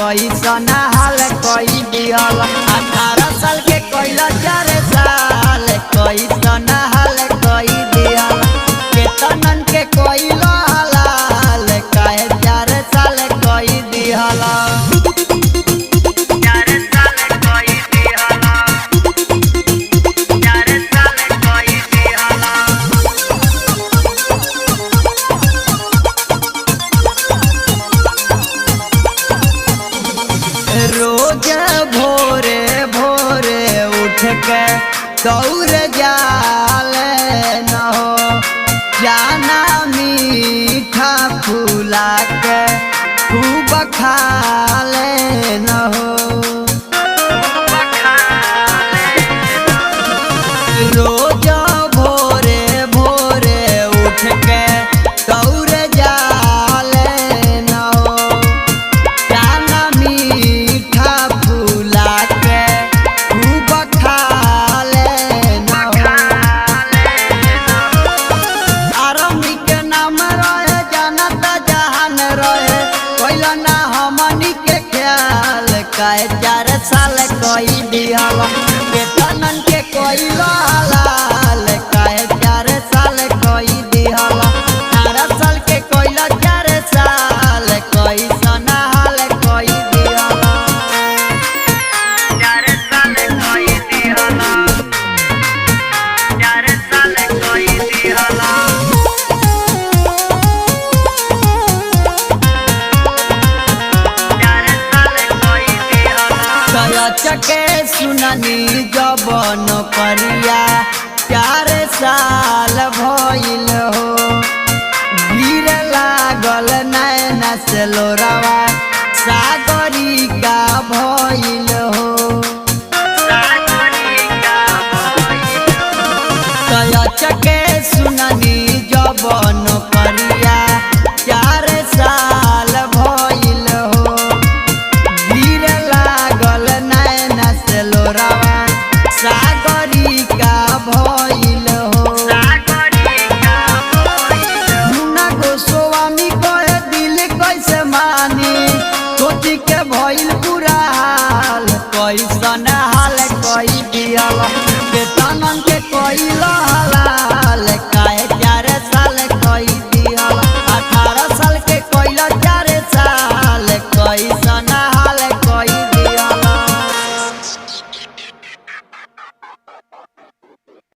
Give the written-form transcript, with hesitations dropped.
कैसन हाल कई दिहल 18 साल के कैल 4 साल कैसन हाल कई दिहल केतनन के कैल हाल काहे 4 साल कई दिहल रोज भोरे भोरे उठ के दौड़ जाले न हो जाना मीठा फूला के खूब खाले न हो रोज भोरे भोरे उठ के दौड़ जाले न हो जाना मीठा फूला के खूब खाले न हो आरमी के नाम रहे जानत जहान रहे कैला ना हमनी के ख्याल काहे 4 साल कई दिहल केतनन के कैल हाल काहे 4 साल कई दिहल 18 साल के कैल 4 साल कैसन हाल कई दिहल 4 साल कई दिहल 4 साल कई दिहल चके सुननी जबन करिया 4 साल भइल हो गिर लागल नैना से लोरावा सागरी का भइल हो चके सुननी जबन करिया 4 साल भइल हो गिर लागल नैना से लोरावा सागरी का भइल हो मुन्ना गोस्वामी कहे दिल कैसे मानी सोची के भइल बुरा हाल कैसन हाल कई दिहल केतनन के कैल हाल